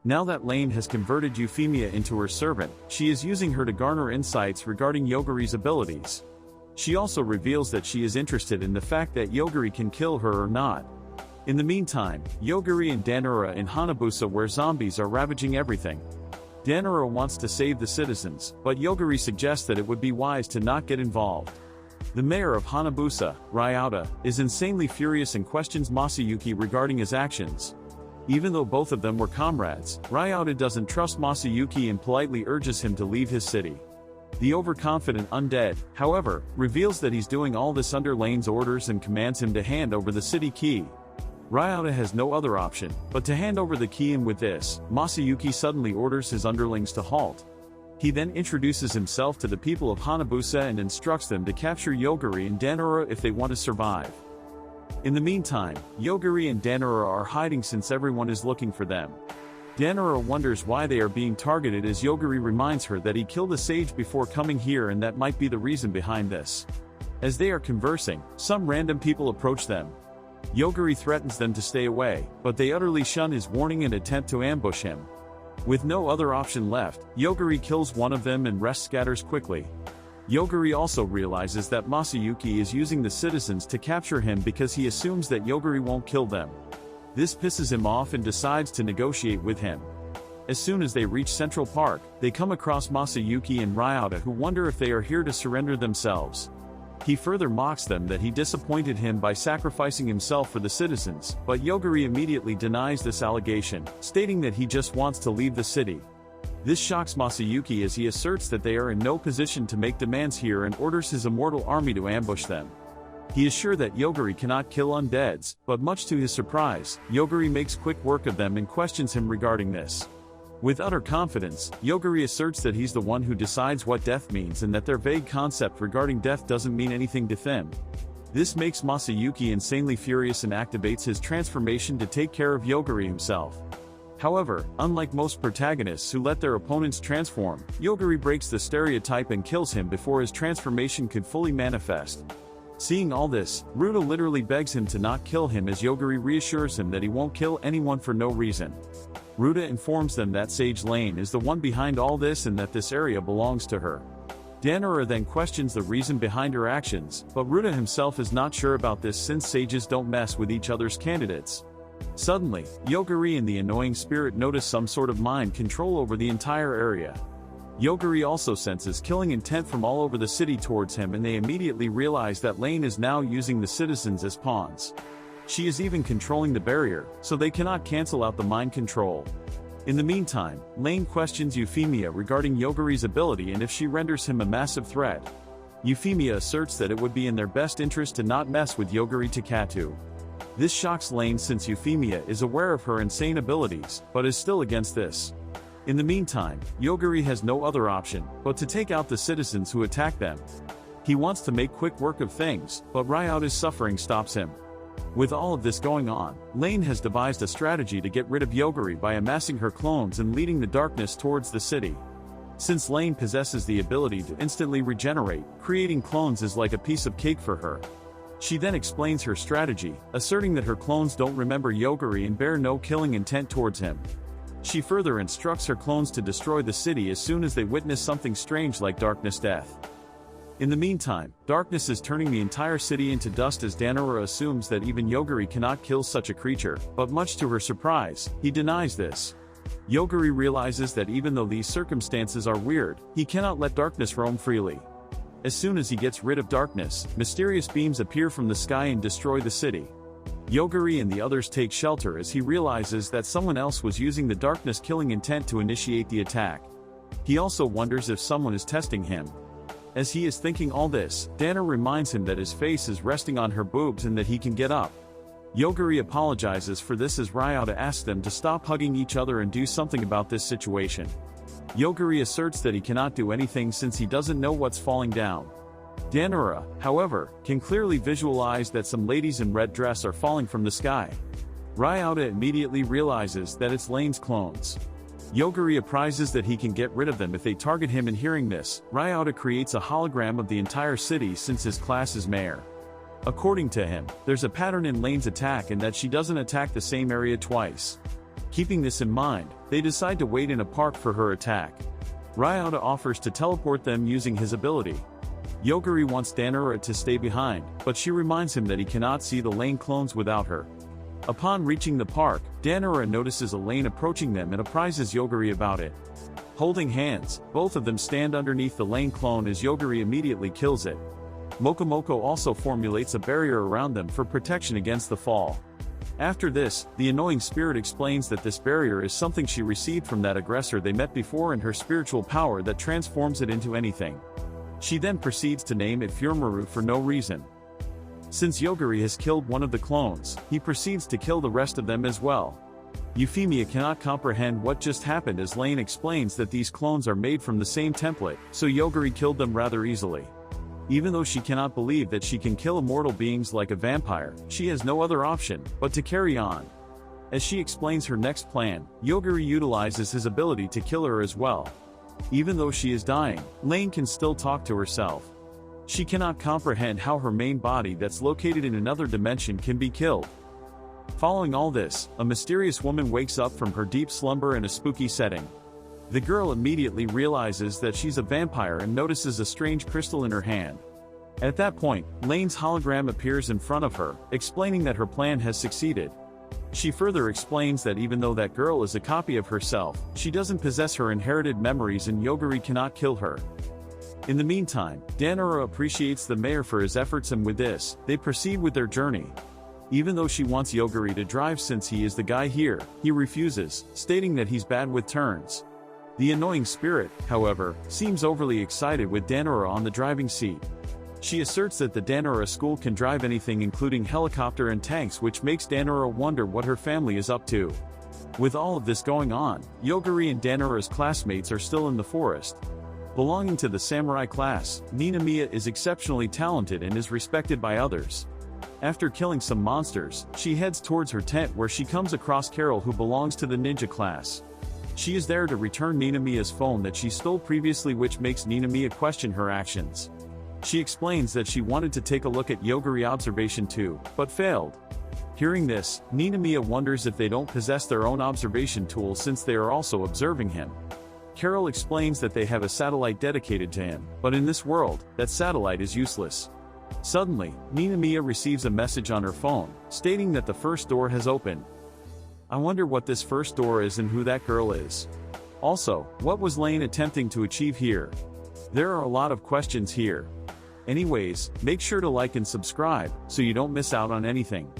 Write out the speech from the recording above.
Now that Lane has converted Euphemia into her servant, she is using her to garner insights regarding Yoguri's abilities. She also reveals that she is interested in the fact that Yoguri can kill her or not. In the meantime, Yoguri and Danura in Hanabusa, where zombies are ravaging everything. Danura wants to save the citizens, but Yoguri suggests that it would be wise to not get involved. The mayor of Hanabusa, Ryota, is insanely furious and questions Masayuki regarding his actions. Even though both of them were comrades, Ryota doesn't trust Masayuki and politely urges him to leave his city. The overconfident undead, however, reveals that he's doing all this under Lane's orders and commands him to hand over the city key. Ryota has no other option but to hand over the key, and with this, Masayuki suddenly orders his underlings to halt. He then introduces himself to the people of Hanabusa and instructs them to capture Yoguri and Danura if they want to survive. In the meantime, Yoguri and Danura are hiding since everyone is looking for them. Danura wonders why they are being targeted as Yoguri reminds her that he killed a sage before coming here and that might be the reason behind this. As they are conversing, some random people approach them. Yoguri threatens them to stay away, but they utterly shun his warning and attempt to ambush him. With no other option left, Yoguri kills one of them and rest scatters quickly. Yoguri also realizes that Masayuki is using the citizens to capture him because he assumes that Yoguri won't kill them. This pisses him off and decides to negotiate with him. As soon as they reach Central Park, they come across Masayuki and Ryota, who wonder if they are here to surrender themselves. He further mocks them that he disappointed him by sacrificing himself for the citizens, but Yoguri immediately denies this allegation, stating that he just wants to leave the city. This shocks Masayuki as he asserts that they are in no position to make demands here and orders his immortal army to ambush them. He is sure that Yoguri cannot kill undeads, but much to his surprise, Yoguri makes quick work of them and questions him regarding this. With utter confidence, Yoguri asserts that he's the one who decides what death means and that their vague concept regarding death doesn't mean anything to them. This makes Masayuki insanely furious and activates his transformation to take care of Yoguri himself. However, unlike most protagonists who let their opponents transform, Yoguri breaks the stereotype and kills him before his transformation could fully manifest. Seeing all this, Ruta literally begs him to not kill him as Yoguri reassures him that he won't kill anyone for no reason. Ruta informs them that Sage Lane is the one behind all this and that this area belongs to her. Danura then questions the reason behind her actions, but Ruta himself is not sure about this since sages don't mess with each other's candidates. Suddenly, Yoguri and the annoying spirit notice some sort of mind control over the entire area. Yoguri also senses killing intent from all over the city towards him, and they immediately realize that Lane is now using the citizens as pawns. She is even controlling the barrier, so they cannot cancel out the mind control. In the meantime, Lane questions Euphemia regarding Yoguri's ability and if she renders him a massive threat. Euphemia asserts that it would be in their best interest to not mess with Yoguri Takatu. This shocks Lane since Euphemia is aware of her insane abilities, but is still against this. In the meantime, Yoguri has no other option but to take out the citizens who attack them. He wants to make quick work of things, but Ryota's suffering stops him. With all of this going on, Lane has devised a strategy to get rid of Yoguri by amassing her clones and leading the darkness towards the city. Since Lane possesses the ability to instantly regenerate, creating clones is like a piece of cake for her. She then explains her strategy, asserting that her clones don't remember Yoguri and bear no killing intent towards him. She further instructs her clones to destroy the city as soon as they witness something strange like darkness death. In the meantime, darkness is turning the entire city into dust as Danura assumes that even Yoguri cannot kill such a creature, but much to her surprise, he denies this. Yoguri realizes that even though these circumstances are weird, he cannot let darkness roam freely. As soon as he gets rid of darkness, mysterious beams appear from the sky and destroy the city. Yoguri and the others take shelter as he realizes that someone else was using the darkness killing intent to initiate the attack. He also wonders if someone is testing him. As he is thinking all this, Dana reminds him that his face is resting on her boobs and that he can get up. Yoguri apologizes for this as Ryota asks them to stop hugging each other and do something about this situation. Yoguri asserts that he cannot do anything since he doesn't know what's falling down. Danura, however, can clearly visualize that some ladies in red dress are falling from the sky. Ryota immediately realizes that it's Lane's clones. Yoguri apprises that he can get rid of them if they target him, and hearing this, Ryota creates a hologram of the entire city since his class is mayor. According to him, there's a pattern in Lane's attack and that she doesn't attack the same area twice. Keeping this in mind, they decide to wait in a park for her attack. Ryota offers to teleport them using his ability. Yogiri wants Danura to stay behind, but she reminds him that he cannot see the Lane clones without her. Upon reaching the park, Danura notices a Lane approaching them and apprises Yogiri about it. Holding hands, both of them stand underneath the Lane clone as Yogiri immediately kills it. Mokomoko also formulates a barrier around them for protection against the fall. After this, the annoying spirit explains that this barrier is something she received from that aggressor they met before and her spiritual power that transforms it into anything. She then proceeds to name it Furumaru for no reason. Since Yogiri has killed one of the clones, he proceeds to kill the rest of them as well. Euphemia cannot comprehend what just happened as Lane explains that these clones are made from the same template, so Yogiri killed them rather easily. Even though she cannot believe that she can kill immortal beings like a vampire, she has no other option but to carry on. As she explains her next plan, Yogiri utilizes his ability to kill her as well. Even though she is dying, Lane can still talk to herself. She cannot comprehend how her main body that's located in another dimension can be killed. Following all this, a mysterious woman wakes up from her deep slumber in a spooky setting. The girl immediately realizes that she's a vampire and notices a strange crystal in her hand. At that point, Lane's hologram appears in front of her, explaining that her plan has succeeded. She further explains that even though that girl is a copy of herself, she doesn't possess her inherited memories and Yogiri cannot kill her. In the meantime, Danura appreciates the mayor for his efforts and with this, they proceed with their journey. Even though she wants Yogiri to drive since he is the guy here, he refuses, stating that he's bad with turns. The annoying spirit, however, seems overly excited with Danura on the driving seat. She asserts that the Danura school can drive anything including helicopter and tanks, which makes Danura wonder what her family is up to. With all of this going on, Yogiri and Danura's classmates are still in the forest. Belonging to the samurai class, Ninamiya is exceptionally talented and is respected by others. After killing some monsters, she heads towards her tent where she comes across Carol, who belongs to the ninja class. She is there to return Ninamiya's phone that she stole previously, which makes Ninamiya question her actions. She explains that she wanted to take a look at Yogiri observation too, but failed. Hearing this, Ninamiya wonders if they don't possess their own observation tool since they are also observing him. Carol explains that they have a satellite dedicated to him, but in this world, that satellite is useless. Suddenly, Ninamiya receives a message on her phone, stating that the first door has opened. I wonder what this first door is and who that girl is. Also, what was Lane attempting to achieve here? There are a lot of questions here. Anyways, make sure to like and subscribe, so you don't miss out on anything.